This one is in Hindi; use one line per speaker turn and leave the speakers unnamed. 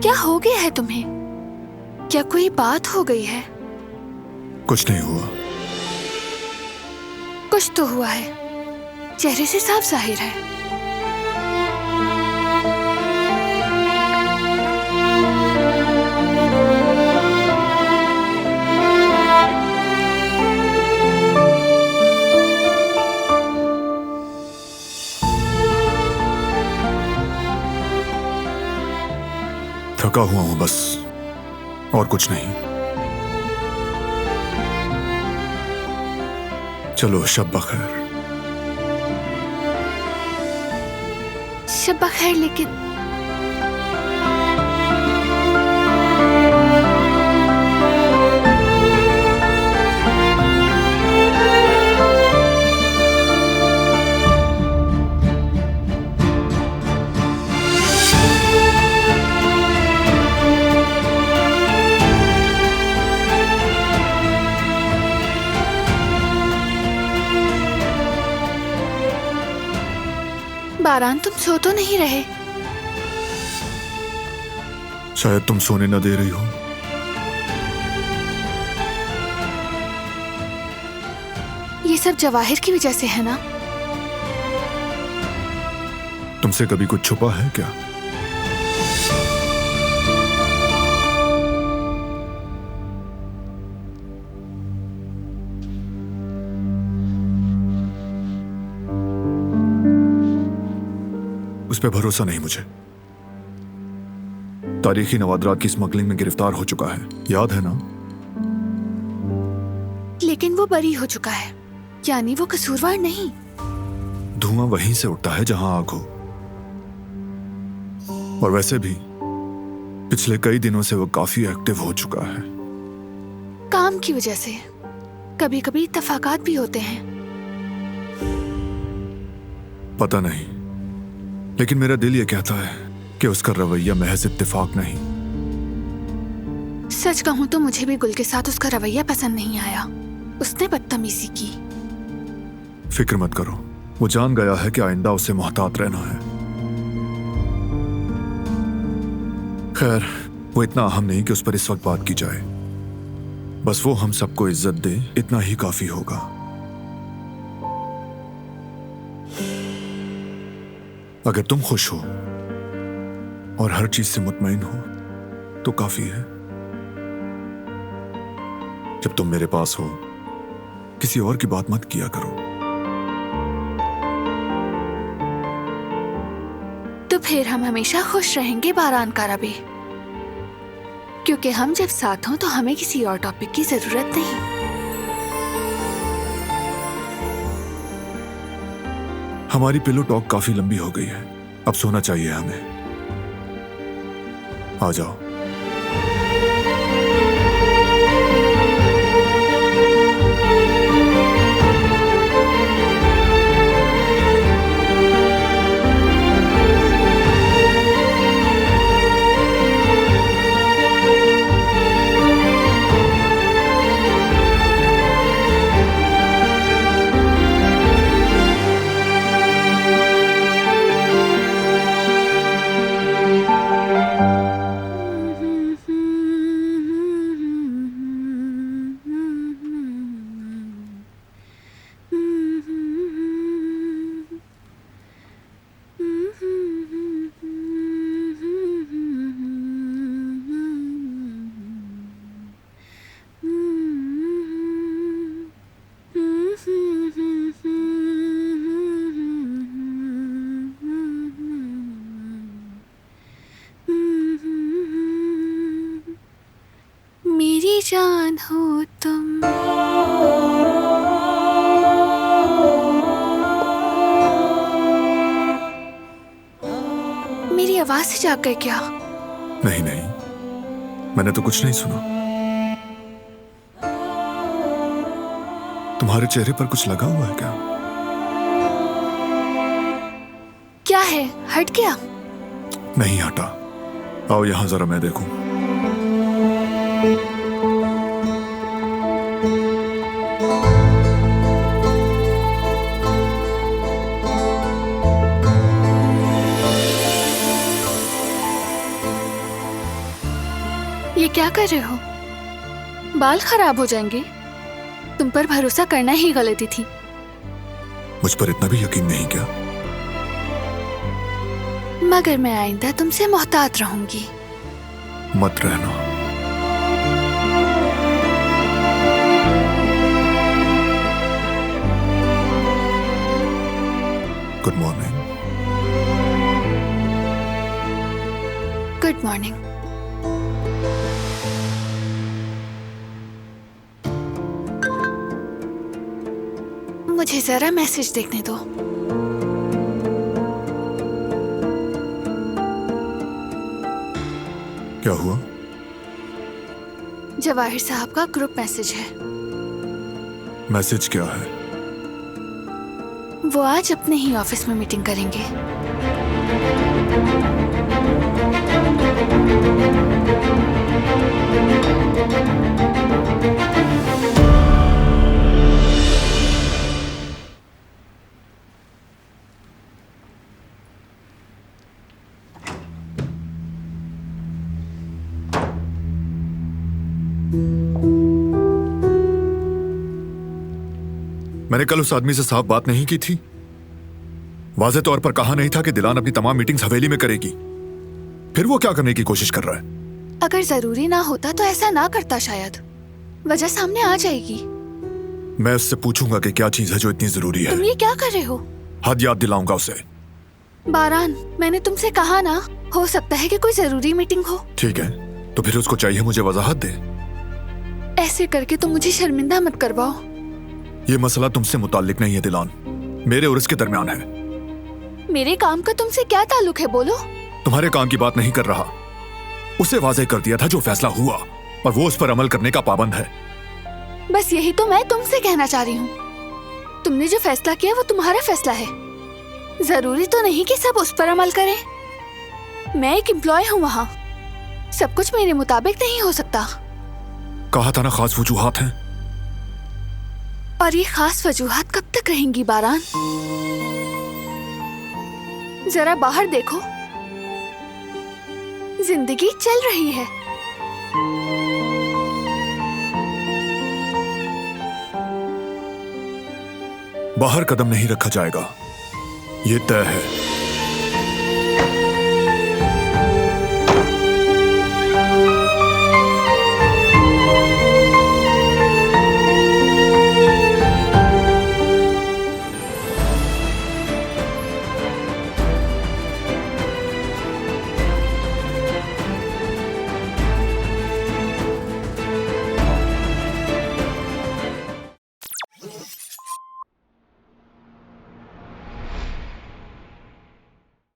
क्या हो गया है तुम्हें? क्या कोई बात हो गई है?
कुछ नहीं हुआ।
कुछ तो हुआ है, चेहरे से साफ जाहिर है।
थका हुआ हूं बस, और कुछ नहीं। चलो शब बखैर।
शब बखैर, लेकिन बारान, तुम सो तो नहीं रहे?
शायद तुम सोने न दे रही हो।
ये सब जवाहिर की वजह से है ना?
तुमसे कभी कुछ छुपा है क्या? उस पर भरोसा नहीं मुझे। तारीखी नवादरात की स्मगलिंग में गिरफ्तार हो चुका है, याद है ना?
लेकिन वो बरी हो चुका है, यानी वो कसूरवार नहीं।
धुआं वहीं से उठता है जहां आग हो। और वैसे भी पिछले कई दिनों से वो काफी एक्टिव हो चुका है।
काम की वजह से कभी कभी इत्तेफाकात भी होते हैं।
पता नहीं, लेकिन मेरा दिल ये कहता है कि उसका रवैया महज इत्तेफाक नहीं।
सच कहूं तो मुझे भी गुल के साथ उसका रवैया पसंद नहीं आया। उसने बदतमीजी की।
फिक्र मत करो, वो जान गया है कि आइंदा उसे मोहतात रहना है। खैर, वो इतना अहम नहीं कि उस पर इस वक्त बात की जाए। बस वो हम सबको इज्जत दे, इतना ही काफी होगा। अगर तुम खुश हो और हर चीज से मुतमईन हो तो काफी है। जब तुम मेरे पास हो, किसी और की बात मत किया करो।
तो फिर हम हमेशा खुश रहेंगे बारान कारबी, क्योंकि हम जब साथ हों तो हमें किसी और टॉपिक की जरूरत नहीं।
हमारी पिलो टॉक काफी लंबी हो गई है, अब सोना चाहिए हमें। आ जाओ।
मेरी जान हो तुम, मेरी आवाज से जाग गए क्या?
नहीं नहीं, मैंने तो कुछ नहीं सुना। तुम्हारे चेहरे पर कुछ लगा हुआ है क्या?
क्या है, हट गया?
नहीं हटा। आओ यहां जरा, मैं देखूं।
क्या कर रहे हो? बाल खराब हो जाएंगे। तुम पर भरोसा करना ही गलती थी।
मुझ पर इतना भी यकीन नहीं क्या?
मगर मैं आइंदा तुमसे मोहतात रहूंगी।
मत रहना। Good morning.
Good morning. मुझे जरा मैसेज देखने दो।
क्या हुआ?
जवाहिर साहब का ग्रुप मैसेज है।
मैसेज क्या है?
वो आज अपने ही ऑफिस में मीटिंग करेंगे।
मैंने कल उस आदमी से साफ बात नहीं की थी? वाज़े तौर पर कहा नहीं था कि दिलान अपनी तमाम मीटिंग्स हवेली में करेगी? फिर वो क्या करने की कोशिश कर रहा है?
अगर जरूरी ना होता तो ऐसा ना करता। शायद वजह सामने आ जाएगी।
मैं उससे पूछूंगा कि क्या चीज है जो इतनी जरूरी है।
तुम ये क्या कर रहे हो?
हद याद दिलाऊंगा उसे।
बारान, मैंने तुमसे कहा ना, हो सकता है कि कोई जरूरी मीटिंग हो।
ठीक है, तो फिर उसको चाहिए मुझे वजाहत दे।
ऐसे करके तुम मुझे शर्मिंदा मत करवाओ।
ये मसला तुमसे मुताल्लिक नहीं है दिलान, मेरे और उसके दरमियान है।
मेरे काम का तुमसे क्या ताल्लुक है? बोलो।
तुम्हारे काम की बात नहीं कर रहा। उसे वाज़ेह कर दिया था जो फैसला हुआ, और वो उस पर अमल करने का पाबंद है।
बस यही तो मैं तुमसे कहना चाह रही हूँ। तुमने जो फैसला किया वो तुम्हारा फैसला है। जरूरी तो नहीं कि सब उस पर अमल करें। मैं एक एम्प्लॉय हूँ वहाँ। सब कुछ मेरे मुताबिक नहीं हो सकता।
कहा था ना खास वजूहात हैं।
और ये खास वजूहात कब तक रहेंगी बारान? जरा बाहर देखो, जिंदगी चल रही है।
बाहर कदम नहीं रखा जाएगा, ये तय है।